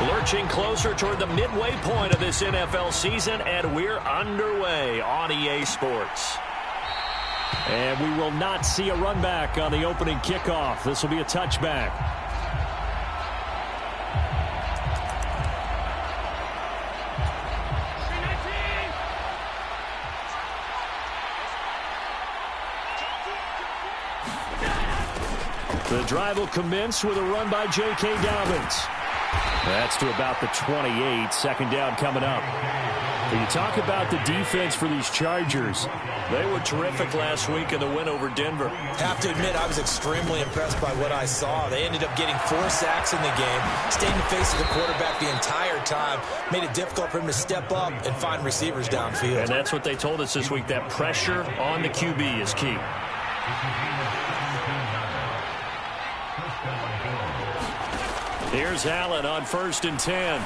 Lurching closer toward the midway point of this NFL season, and we're underway on EA Sports. And we will not see a run back on the opening kickoff. This will be a touchback. The drive will commence with a run by J.K. Dobbins. That's to about the 28. Second down coming up. When you talk about the defense for these Chargers, they were terrific last week in the win over Denver. Have to admit, I was extremely impressed by what I saw. They ended up getting 4 sacks in the game, stayed in the face of the quarterback the entire time, made it difficult for him to step up and find receivers downfield. And that's what they told us this week, that pressure on the QB is key. Here's Allen on 1st and 10.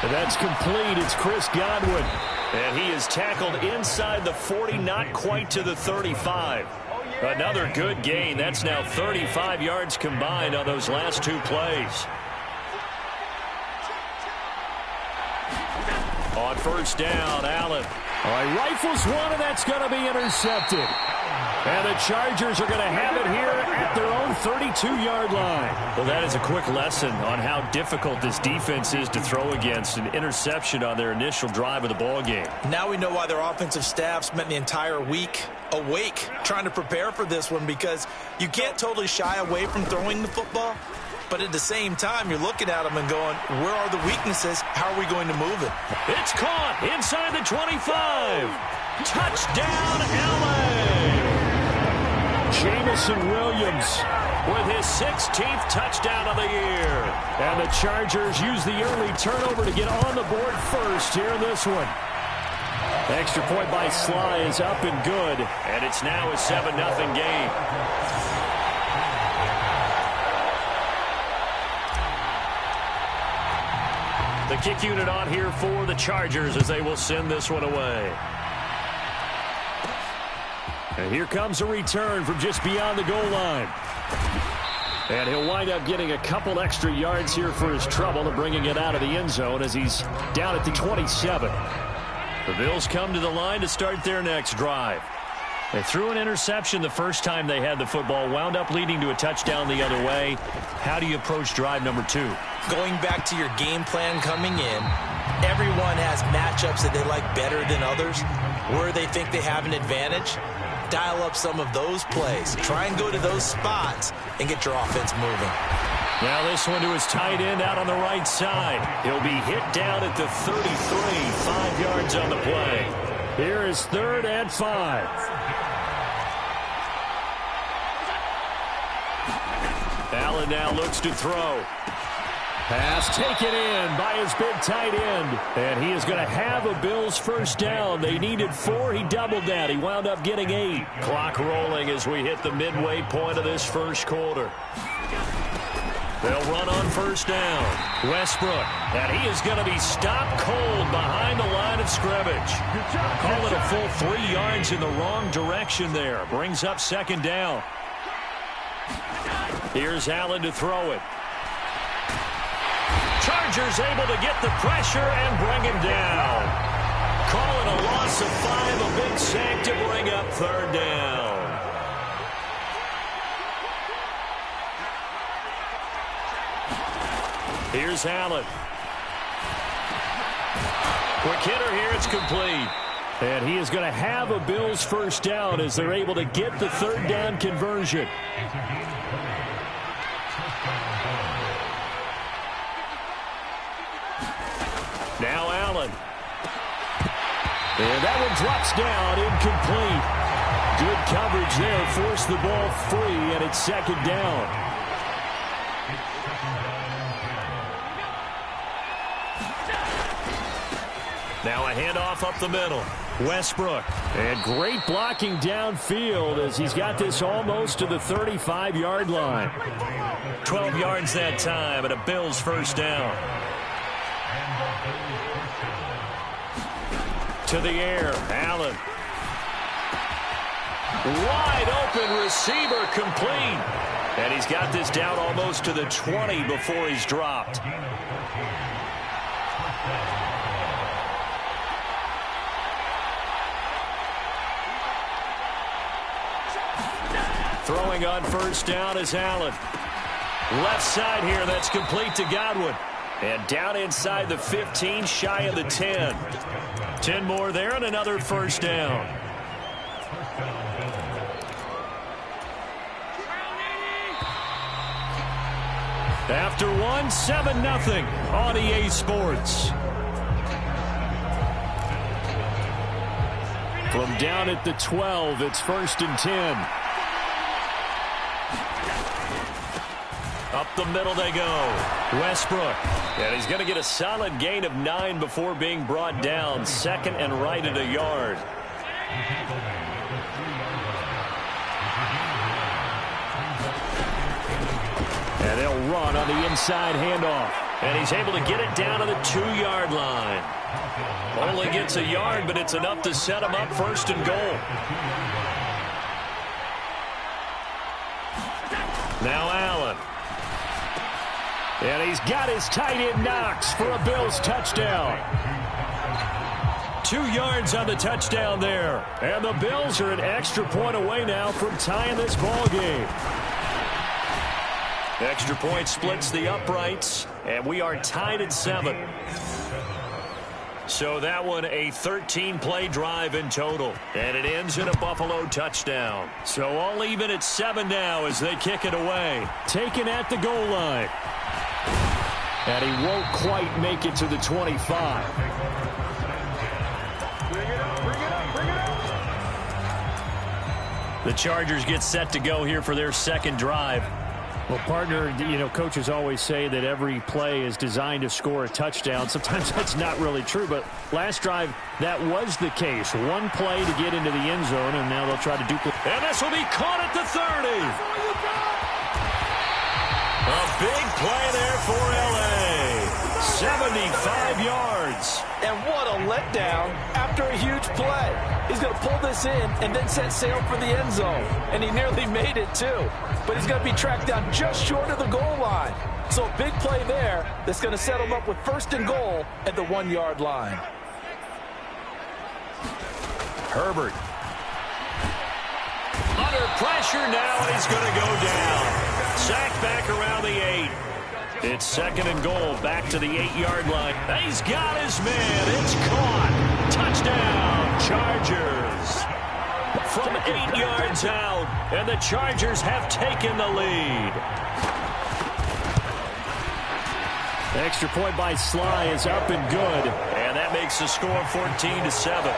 And that's complete. It's Chris Godwin. And he is tackled inside the 40, not quite to the 35. Another good gain. That's now 35 yards combined on those last 2 plays. On 1st down, Allen. All right, rifles one, and that's going to be intercepted. And the Chargers are going to have it here at their own 32-yard line. Well, that is a quick lesson on how difficult this defense is to throw against. An interception on their initial drive of the ball game. Now we know why their offensive staff spent the entire week awake trying to prepare for this one, because you can't totally shy away from throwing the football. But at the same time, you're looking at them and going, where are the weaknesses? How are we going to move it? It's caught inside the 25. Touchdown, LA! Jamison Williams with his 16th touchdown of the year. And the Chargers use the early turnover to get on the board first here in this one. Extra point by Sly is up and good. And it's now a 7-0 game. The kick unit on here for the Chargers as they will send this one away. And here comes a return from just beyond the goal line. And he'll wind up getting a couple extra yards here for his trouble and bringing it out of the end zone as he's down at the 27. The Bills come to the line to start their next drive. They threw an interception the first time they had the football, wound up leading to a touchdown the other way. How do you approach drive number 2? Going back to your game plan coming in, everyone has matchups that they like better than others, where they think they have an advantage. Dial up some of those plays. Try and go to those spots and get your offense moving. Now this one to his tight end out on the right side. He'll be hit down at the 33, 5 yards on the play. Here is 3rd and 5. Allen now looks to throw. Pass taken in by his big tight end. And he is going to have a Bills first down. They needed 4. He doubled that. He wound up getting 8. Clock rolling as we hit the midway point of this first quarter. They'll run on 1st down. Westbrook. And he is going to be stopped cold behind the line of scrimmage. Call it a full 3 yards in the wrong direction there. Brings up 2nd down. Here's Allen to throw it. Chargers able to get the pressure and bring him down. Call it a loss of 5, a big sack to bring up 3rd down. Here's Allen. Quick hitter here, it's complete. And he is going to have a Bills first down as they're able to get the 3rd down conversion. Now Allen. And that one drops down, incomplete. Good coverage there, forced the ball free, and it's 2nd down. Now a handoff up the middle. Westbrook. And great blocking downfield as he's got this almost to the 35-yard line. 12 yards that time and a Bills first down. To the air, Allen. Wide open receiver complete. And he's got this down almost to the 20 before he's dropped. Throwing on first down is Allen. Left side here, that's complete to Godwin. And down inside the 15, shy of the 10. 10 more there and another first down. After one, 7-0 on EA Sports. From down at the 12, it's 1st and 10. Up the middle they go. Westbrook. And he's going to get a solid gain of 9 before being brought down. 2nd and right at a yard. And they'll run on the inside handoff. And he's able to get it down to the 2-yard line. Only gets a yard, but it's enough to set him up 1st and goal. Now Allen. And he's got his tight end Knox for a Bills touchdown. 2 yards on the touchdown there. And the Bills are an extra point away now from tying this ball game. Extra point splits the uprights, and we are tied at 7. So that one a 13-play drive in total, and it ends in a Buffalo touchdown. So all even at 7 now as they kick it away. Taken at the goal line. And he won't quite make it to the 25. The Chargers get set to go here for their 2nd drive. Well, partner, you know, coaches always say that every play is designed to score a touchdown. Sometimes that's not really true, but last drive, that was the case. One play to get into the end zone, and now they'll try to duplicate. And this will be caught at the 30. A big play there for L.A. 75 yards. And what a letdown after a huge play. He's going to pull this in and then set sail for the end zone. And he nearly made it, too. But he's going to be tracked down just short of the goal line. So a big play there that's going to set him up with 1st and goal at the 1-yard line. Herbert. Under pressure now, and he's going to go down. Sacked back around the 8. It's 2nd and goal, back to the 8-yard line. He's got his man. It's caught. Touchdown, Chargers. From 8 yards out, and the Chargers have taken the lead. The extra point by Sly is up and good. And that makes the score 14-7.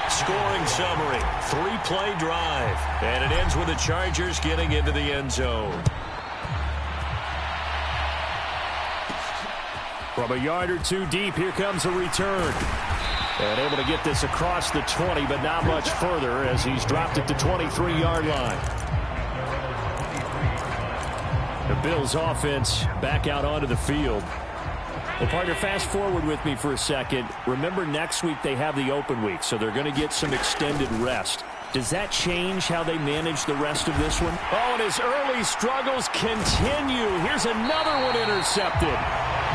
Scoring summary, 3-play drive. And it ends with the Chargers getting into the end zone. From a yard or 2 deep, here comes a return. And able to get this across the 20, but not much further as he's dropped it to 23-yard line. The Bills offense back out onto the field. Well, partner, fast forward with me for a second. Remember, next week they have the open week, so they're going to get some extended rest. Does that change how they manage the rest of this one? Oh, and his early struggles continue. Here's another one intercepted.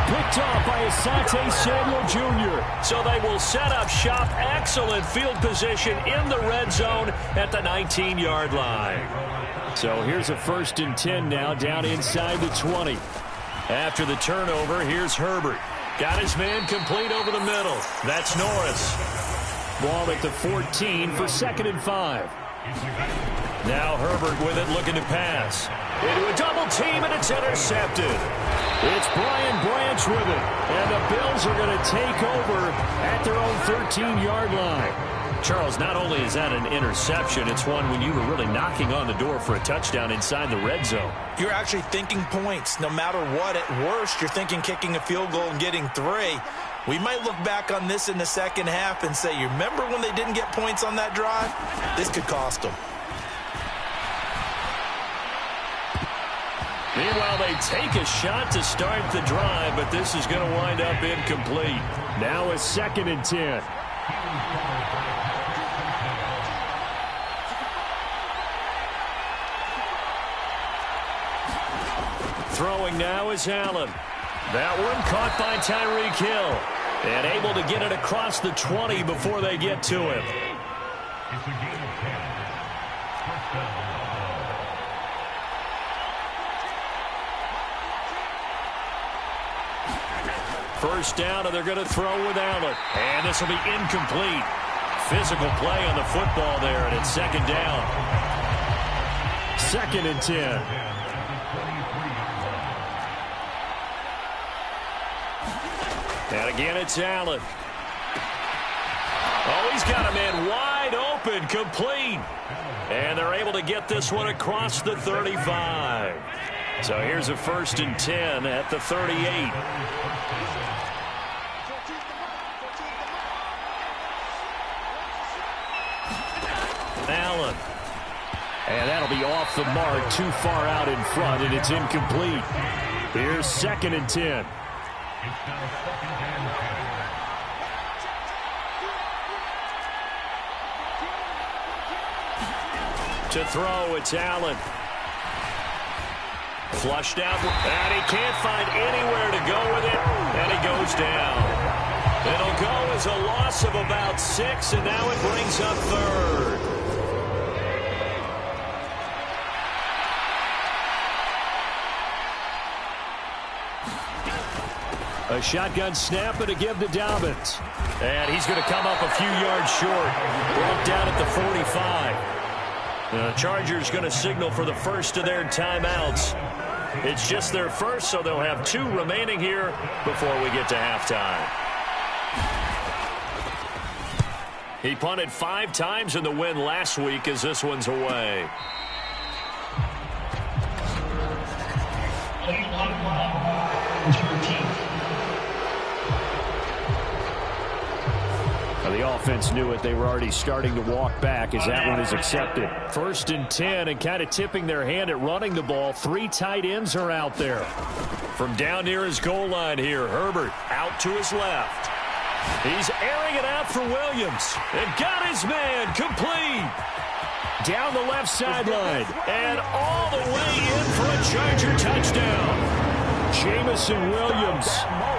Picked off by Asante Samuel Jr. So they will set up shop. Excellent field position in the red zone at the 19-yard line. So here's a 1st and 10 now down inside the 20. After the turnover, here's Herbert. Got his man complete over the middle. That's Norris. Ball at the 14 for 2nd and 5. Now Herbert with it, looking to pass. Into a double team, and it's intercepted. It's Brian Branch with it. And the Bills are going to take over at their own 13-yard line. Charles, not only is that an interception, it's one when you were really knocking on the door for a touchdown inside the red zone. You're actually thinking points. No matter what, at worst, you're thinking kicking a field goal and getting 3. We might look back on this in the second half and say, you remember when they didn't get points on that drive? This could cost them. Meanwhile, they take a shot to start the drive, but this is going to wind up incomplete. Now a 2nd and 10. Throwing now is Allen. That one caught by Tyreek Hill. And able to get it across the 20 before they get to him. It's a game of 10. First down, and they're going to throw with Allen. And this will be incomplete. Physical play on the football there, and it's second down. 2nd and 10. And again, it's Allen. Oh, he's got a man wide open, complete. And they're able to get this one across the 35. So here's a 1st and 10 at the 38. Allen. And that'll be off the mark, too far out in front, and it's incomplete. Here's 2nd and 10. To throw, it's Allen. Flushed out, and he can't find anywhere to go with it, and he goes down. It'll go as a loss of about 6, and now it brings up 3rd. A shotgun snap and a give to Dobbins. And he's going to come up a few yards short. Brought down at the 45. The Chargers going to signal for the first of their timeouts. It's just their first, so they'll have 2 remaining here before we get to halftime. He punted 5 times in the win last week as this one's away. The offense knew it. They were already starting to walk back as that one is accepted. 1st and 10, and kind of tipping their hand at running the ball. 3 tight ends are out there. From down near his goal line here, Herbert out to his left. He's airing it out for Williams. And got his man complete. Down the left sideline. And all the way in for a Charger touchdown. Jamison Williams,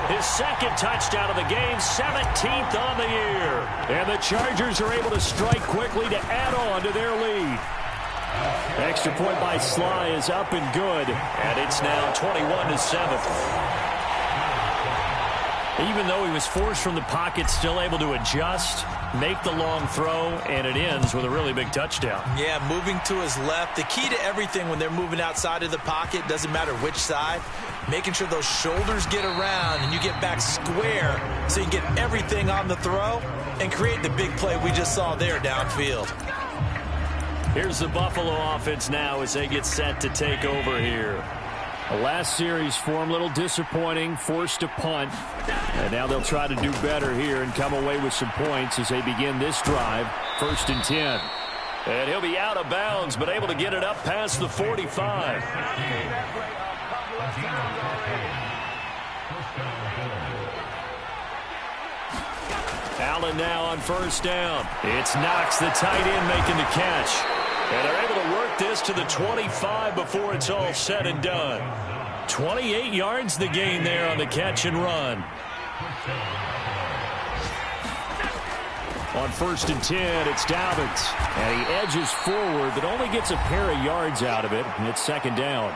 his 2nd touchdown of the game, 17th on the year. And the Chargers are able to strike quickly to add on to their lead. Extra point by Sly is up and good, and it's now 21-7. Even though he was forced from the pocket, still able to adjust, make the long throw, and it ends with a really big touchdown. Yeah, moving to his left. The key to everything when they're moving outside of the pocket, doesn't matter which side, making sure those shoulders get around and you get back square so you can get everything on the throw and create the big play we just saw there downfield. Here's the Buffalo offense now as they get set to take over here. The last series for him, a little disappointing, forced to punt. And now they'll try to do better here and come away with some points as they begin this drive. 1st and 10. And he'll be out of bounds, but able to get it up past the 45. Allen now on 1st down. It's Knox, the tight end, making the catch. And they're able to work this to the 25 before it's all said and done. 28 yards the gain there on the catch and run. On 1st and 10, it's Dobbins. And he edges forward, but only gets a pair of yards out of it. And it's 2nd down.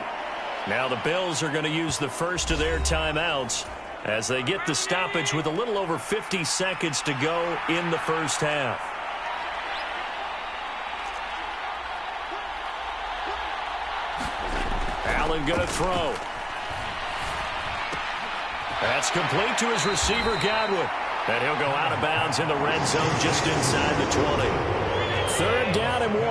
Now the Bills are going to use the first of their timeouts as they get the stoppage with a little over 50 seconds to go in the first half. Allen going to throw. That's complete to his receiver, Godwin. And he'll go out of bounds in the red zone just inside the 20. 3rd down and 1.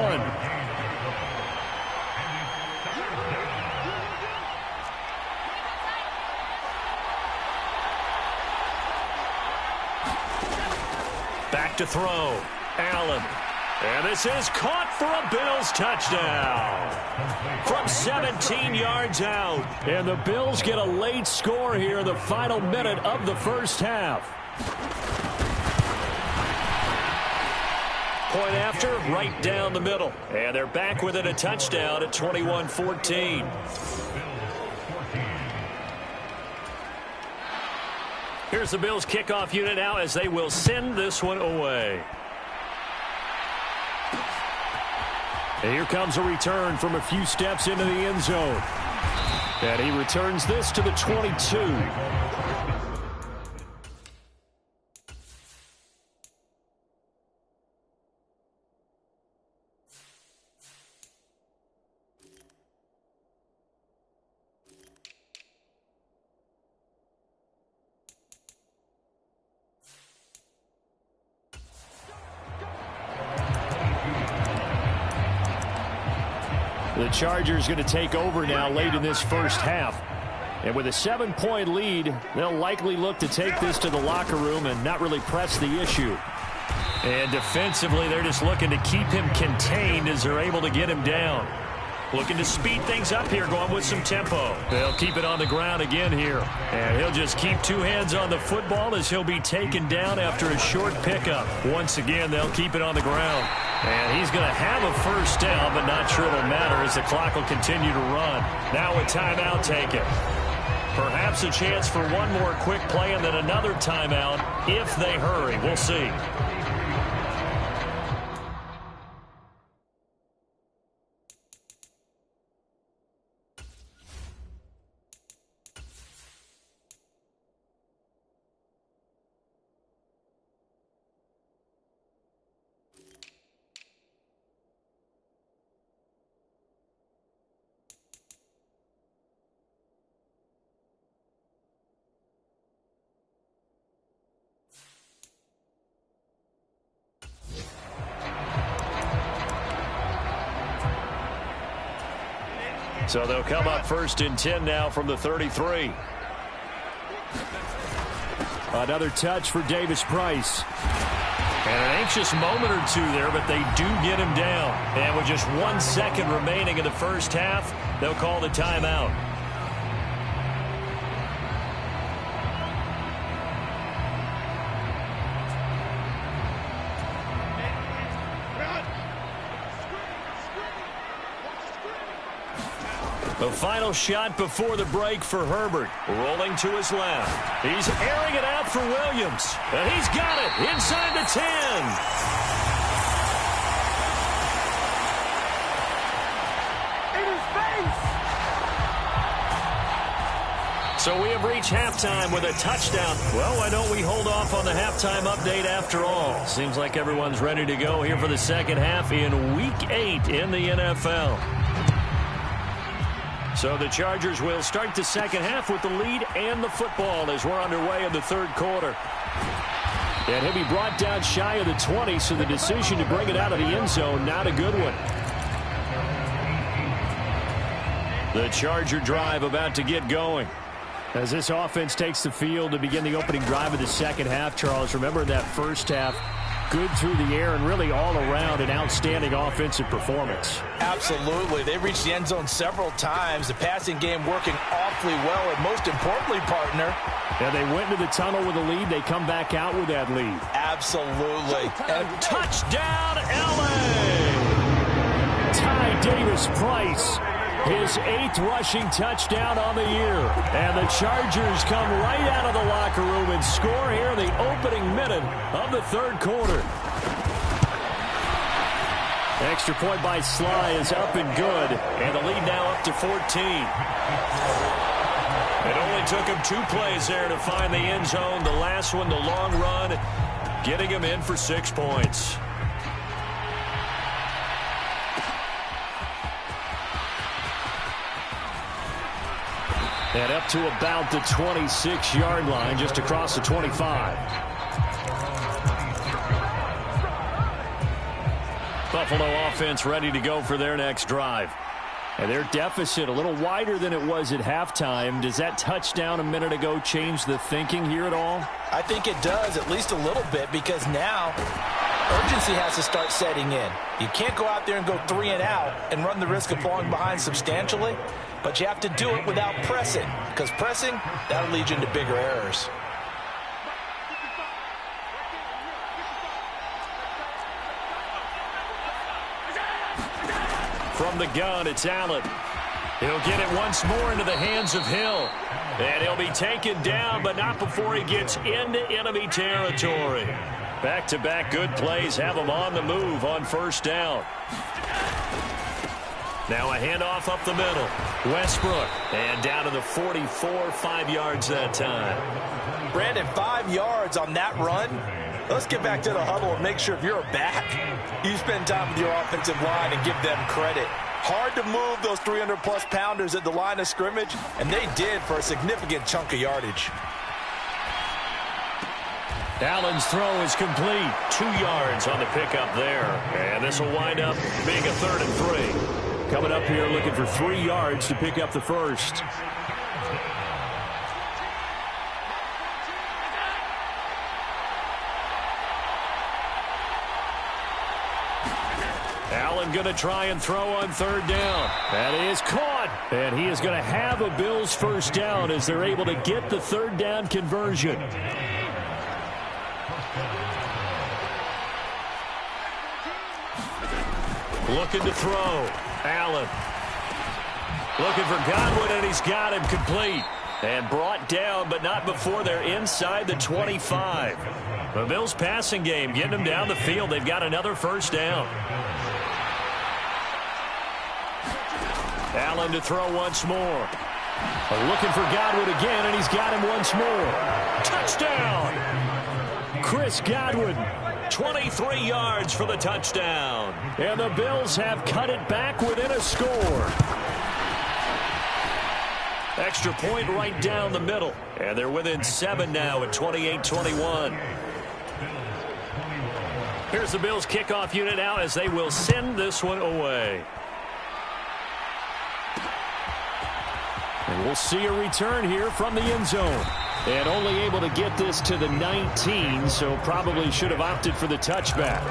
Back to throw. Allen. And this is caught for a Bills touchdown. From 17 yards out. And the Bills get a late score here in the final minute of the first half. Point after, right down the middle. And they're back within a touchdown at 21-14. Here's the Bills kickoff unit now as they will send this one away. And here comes a return from a few steps into the end zone. And he returns this to the 22. The Chargers going to take over now late in this first half. And with a 7-point lead, they'll likely look to take this to the locker room and not really press the issue. And defensively, they're just looking to keep him contained as they're able to get him down. Looking to speed things up here, going with some tempo. They'll keep it on the ground again here. And he'll just keep two hands on the football as he'll be taken down after a short pickup. Once again, they'll keep it on the ground. And he's going to have a first down, but not sure it'll matter as the clock will continue to run. Now a timeout taken. Perhaps a chance for one more quick play and then another timeout if they hurry. We'll see. So they'll come up 1st and 10 now from the 33. Another touch for Davis Price. And an anxious moment or two there, but they do get him down. And with just 1 second remaining in the first half, they'll call the timeout. The final shot before the break for Herbert. Rolling to his left. He's airing it out for Williams. And he's got it inside the 10. In his face. So we have reached halftime with a touchdown. Well, why don't we hold off on the halftime update after all? Seems like everyone's ready to go here for the second half in Week 8 in the NFL. So the Chargers will start the second half with the lead and the football as we're underway in the third quarter. And he'll be brought down shy of the 20, so the decision to bring it out of the end zone, not a good one. The Charger drive about to get going. As this offense takes the field to begin the opening drive of the second half, Charles, remember that first half, good through the air and really all around an outstanding offensive performance. Absolutely. They reached the end zone several times. The passing game working awfully well, and most importantly, partner. Yeah, they went into the tunnel with a lead. They come back out with that lead. Absolutely. And touchdown, L.A. Ty Davis Price. His 8th rushing touchdown on the year. And the Chargers come right out of the locker room and score here in the opening minute of the third quarter. Extra point by Sly is up and good. And the lead now up to 14. It only took him 2 plays there to find the end zone. The last one, the long run, getting him in for 6 points. And up to about the 26-yard line, just across the 25. Buffalo offense ready to go for their next drive. And their deficit a little wider than it was at halftime. Does that touchdown a minute ago change the thinking here at all? I think it does, at least a little bit, because now urgency has to start setting in. You can't go out there and go 3 and out and run the risk of falling behind substantially. But you have to do it without pressing, because pressing, that'll lead you into bigger errors. From the gun, it's Allen. He'll get it once more into the hands of Hill. And he'll be taken down, but not before he gets into enemy territory. Back-to-back good plays have him on the move on first down. Now a handoff up the middle. Westbrook. And down to the 44, 5 yards that time. Brandon, 5 yards on that run. Let's get back to the huddle and make sure if you're a back, you spend time with your offensive line and give them credit. Hard to move those 300-plus pounders at the line of scrimmage, and they did for a significant chunk of yardage. Allen's throw is complete. 2 yards on the pickup there. And this will wind up being a 3rd and 3. Coming up here looking for 3 yards to pick up the first. Allen going to try and throw on 3rd down. That is caught. And he is going to have a Bills first down as they're able to get the 3rd down conversion. Looking to throw. Allen. Looking for Godwin, and he's got him complete. And brought down, but not before they're inside the 25. The Bills passing game, getting them down the field. They've got another first down. Allen to throw once more. Looking for Godwin again, and he's got him once more. Touchdown! Chris Godwin, 23 yards for the touchdown. And the Bills have cut it back within a score. Extra point right down the middle. And they're within 7 now at 28-21. Here's the Bills kickoff unit now as they will send this one away. And we'll see a return here from the end zone. And only able to get this to the 19, so probably should have opted for the touchback.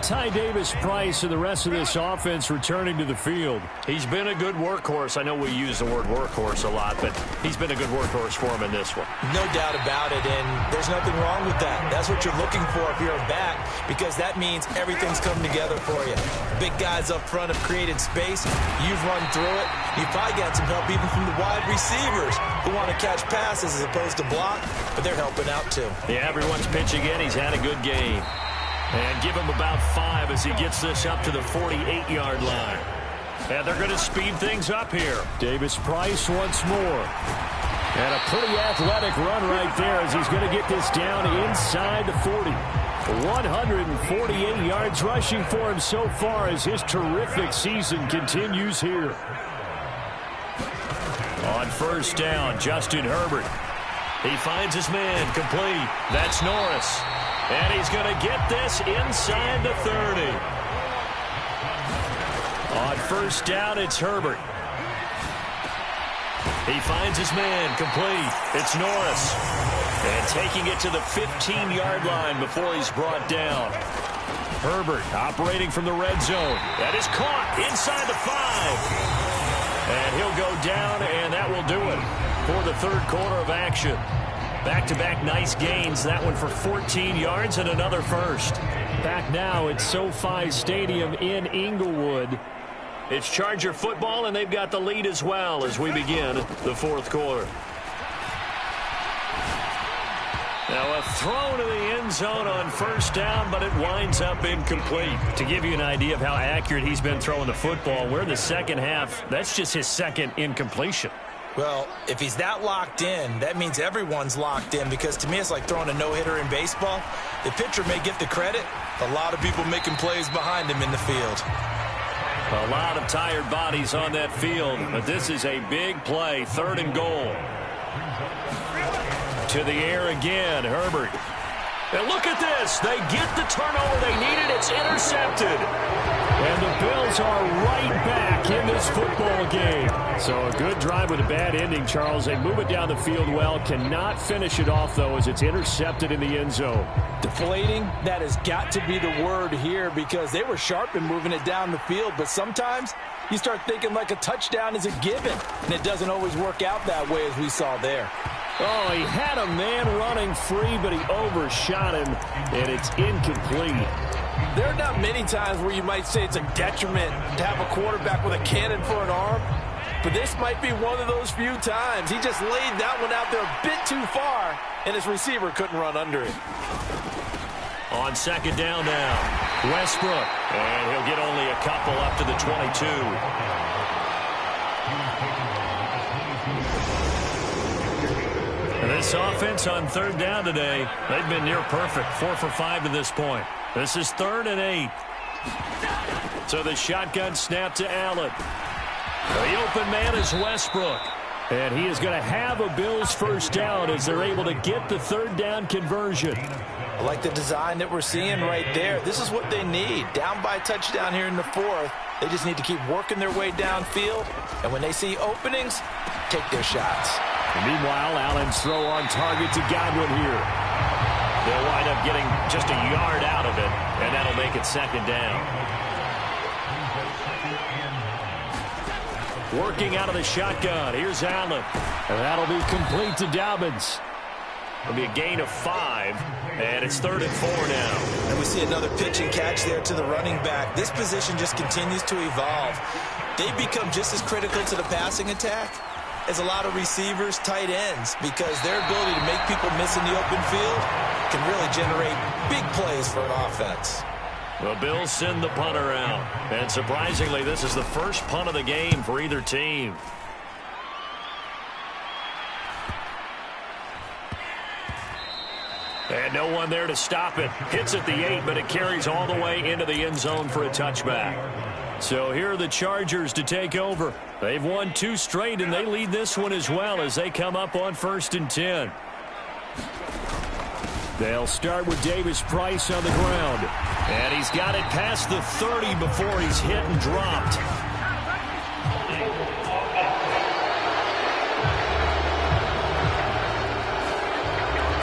Ty Davis-Price and the rest of this offense returning to the field. He's been a good workhorse. I know we use the word workhorse a lot, but he's been a good workhorse for him in this one. No doubt about it, and there's nothing wrong with that. That's what you're looking for if you're a back, because that means everything's come together for you. Big guys up front have created space. You've run through it. You've probably got some help even from the wide receivers who want to catch passes as opposed to block, but they're helping out too. Yeah, everyone's pitching in. He's had a good game. And give him about 5 as he gets this up to the 48-yard line. And they're going to speed things up here. Davis-Price once more. And a pretty athletic run right there as he's going to get this down inside the 40. 148 yards rushing for him so far as his terrific season continues here. On first down, Justin Herbert. He finds his man complete. That's Norris. And he's going to get this inside the 30. On first down, it's Herbert. He finds his man complete. It's Norris. And taking it to the 15-yard line before he's brought down. Herbert operating from the red zone. That is caught inside the 5. And he'll go down, and that will do it for the third quarter of action. Back-to-back nice gains. That one for 14 yards and another first. Back now at SoFi Stadium in Inglewood. It's Charger football, and they've got the lead as well as we begin the fourth quarter. Now a throw to the end zone on first down, but it winds up incomplete. To give you an idea of how accurate he's been throwing the football, we're in the second half. That's just his second incompletion. Well, if he's that locked in, that means everyone's locked in, because to me it's like throwing a no-hitter in baseball. The pitcher may get the credit. A lot of people making plays behind him in the field. A lot of tired bodies on that field, but this is a big play, 3rd and goal. To the air again, Herbert. And look at this. They get the turnover they needed. It's intercepted. And the Bills are right back in this football game. So a good drive with a bad ending, Charles. They move it down the field well. Cannot finish it off, though, as it's intercepted in the end zone. Deflating, that has got to be the word here, because they were sharp in moving it down the field. But sometimes you start thinking like a touchdown is a given, and it doesn't always work out that way as we saw there. Oh, he had a man running free, but he overshot him, and it's incomplete. There are not many times where you might say it's a detriment to have a quarterback with a cannon for an arm, but this might be one of those few times. He just laid that one out there a bit too far, and his receiver couldn't run under it. On second down now, Westbrook, and he'll get only a couple up to the 22. And this offense on third down today, they've been near perfect, 4 for 5 to this point. This is 3rd and 8. So the shotgun snap to Allen. The open man is Westbrook. And he is going to have a Bills first down as they're able to get the third down conversion. I like the design that we're seeing right there. This is what they need. Down by a touchdown here in the 4th. They just need to keep working their way downfield. And when they see openings, take their shots. And meanwhile, Allen's throw on target to Godwin here. They'll wind up getting just a yard out of it, and that'll make it second down. Working out of the shotgun. Here's Allen. And that'll be complete to Dobbins. It'll be a gain of 5, and it's 3rd and 4 now. And we see another pitch and catch there to the running back. This position just continues to evolve. They become just as critical to the passing attack as a lot of receivers, tight ends, because their ability to make people miss in the open field can really generate big plays for an offense. The Bills send the punter out. And surprisingly, this is the first punt of the game for either team. And no one there to stop it. Hits at the 8, but it carries all the way into the end zone for a touchback. So here are the Chargers to take over. They've won 2 straight, and they lead this one as well as they come up on 1st and 10. They'll start with Davis Price on the ground. And he's got it past the 30 before he's hit and dropped.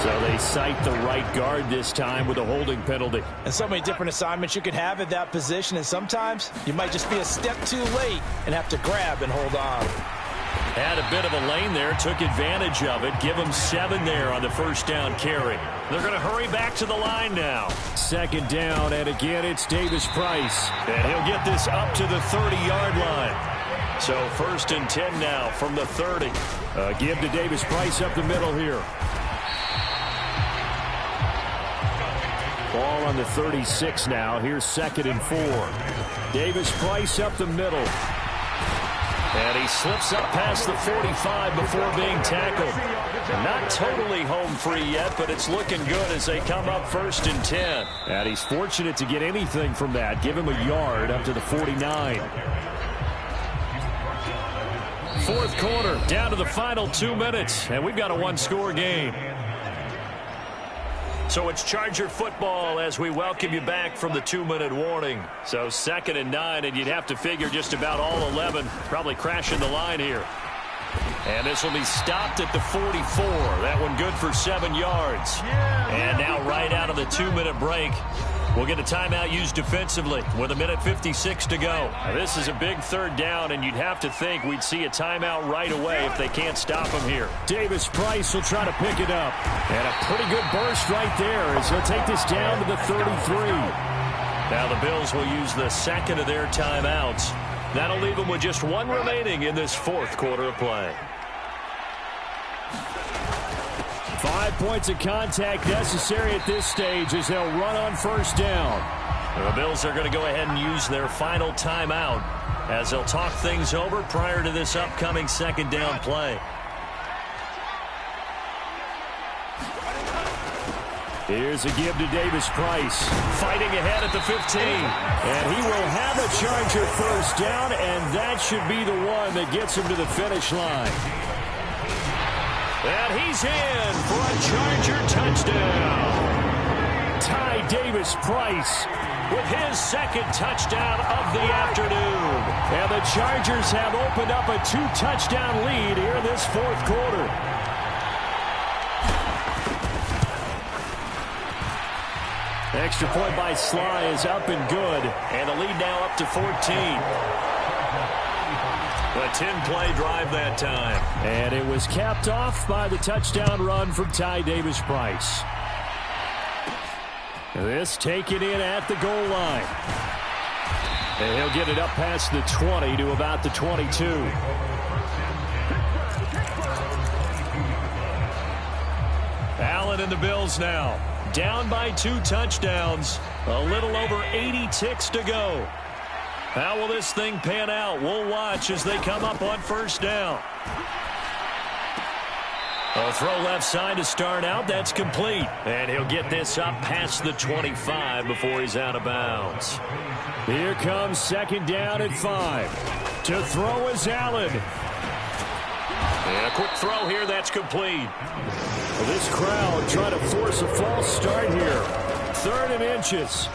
So they cite the right guard this time with a holding penalty. And so many different assignments you could have at that position, and sometimes you might just be a step too late and have to grab and hold on. Had a bit of a lane there, took advantage of it. Give him 7 there on the first down carry. They're going to hurry back to the line now. Second down, and again it's Davis Price. And he'll get this up to the 30-yard line. So 1st and 10 now from the 30. Give to Davis Price up the middle here. Ball on the 36 now. Here's 2nd and 4. Davis Price up the middle. And he slips up past the 45 before being tackled. Not totally home free yet, but it's looking good as they come up 1st and 10. And he's fortunate to get anything from that. Give him a yard up to the 49. 4th quarter, down to the final 2 minutes, and we've got a 1-score game. So it's Charger football as we welcome you back from the 2-minute warning. So 2nd and 9, and you'd have to figure just about all 11 probably crashing the line here. And this will be stopped at the 44. That one good for 7 yards. And now right out of the 2-minute break, we'll get a timeout used defensively with 1:56 to go. Now, this is a big 3rd down, and you'd have to think we'd see a timeout right away if they can't stop him here. Davis Price will try to pick it up. And a pretty good burst right there as he'll take this down to the 33. Now the Bills will use the 2nd of their timeouts. That'll leave them with just 1 remaining in this 4th quarter of play. 5 points of contact necessary at this stage as they'll run on 1st down. The Bills are going to go ahead and use their final timeout as they'll talk things over prior to this upcoming 2nd down play. Here's a give to Davis Price. Fighting ahead at the 15. And he will have a Charger 1st down, and that should be the one that gets him to the finish line. And he's in for a Charger touchdown. Ty Davis Price with his 2nd touchdown of the afternoon. And the Chargers have opened up a 2-touchdown lead here in this 4th quarter. Extra point by Sly is up and good. And the lead now up to 14. A 10-play drive that time. And it was capped off by the touchdown run from Ty Davis Price. This taken in at the goal line. And he'll get it up past the 20 to about the 22. Allen and the Bills now. Down by 2 touchdowns. A little over 80 ticks to go. How will this thing pan out? We'll watch as they come up on first down. A throw left side to start out. That's complete. And he'll get this up past the 25 before he's out of bounds. Here comes second down at 5. To throw is Allen. And a quick throw here. That's complete. Well, this crowd trying to force a false start here. 3rd and inches.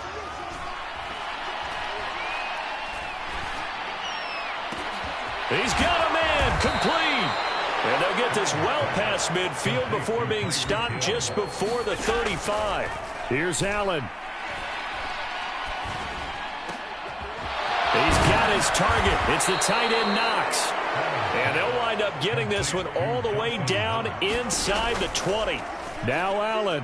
He's got a man. Complete. And they'll get this well past midfield before being stopped just before the 35. Here's Allen. He's got his target. It's the tight end Knox. And they'll wind up getting this one all the way down inside the 20. Now Allen.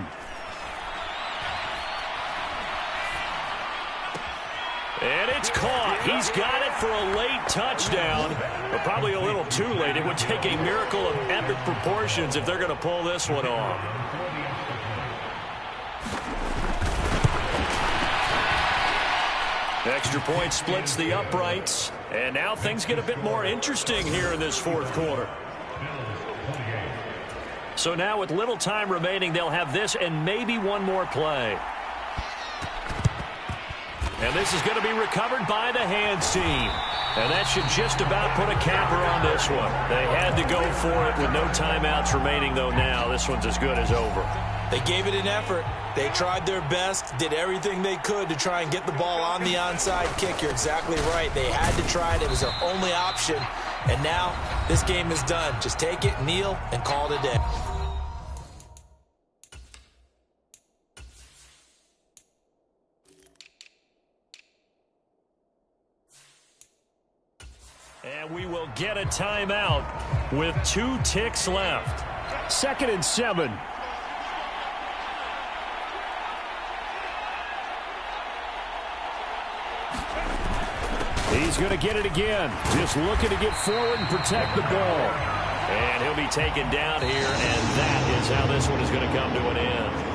And it's caught. He's got it for a late touchdown, but probably a little too late. It would take a miracle of epic proportions if they're going to pull this one off. Extra point splits the uprights, and now things get a bit more interesting here in this 4th quarter. So now with little time remaining, they'll have this and maybe one more play. And this is going to be recovered by the hands team. And that should just about put a capper on this one. They had to go for it with no timeouts remaining, though now this one's as good as over. They gave it an effort. They tried their best, did everything they could to try and get the ball on the onside kick. You're exactly right. They had to try it. It was their only option. And now this game is done. Just take it, kneel, and call it a day. And we will get a timeout with 2 ticks left. 2nd and 7. He's going to get it again. Just looking to get forward and protect the ball. And he'll be taken down here, and that is how this one is going to come to an end.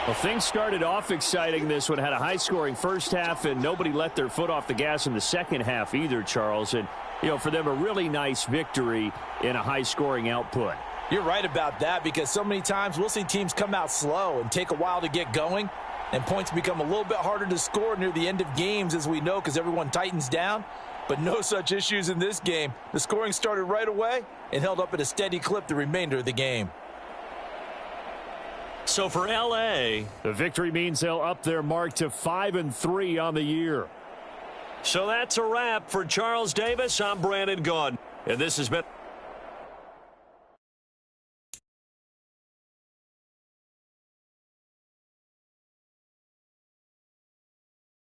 Well, things started off exciting. This one had a high-scoring first half, and nobody let their foot off the gas in the second half either, Charles. And, you know, for them, a really nice victory in a high-scoring output. You're right about that, because so many times we'll see teams come out slow and take a while to get going, and points become a little bit harder to score near the end of games, as we know, because everyone tightens down. But no such issues in this game. The scoring started right away and held up at a steady clip the remainder of the game. So for L.A., the victory means they'll up their mark to 5-3 on the year. So that's a wrap for Charles Davis. I'm Brandon Gaudin, and this has been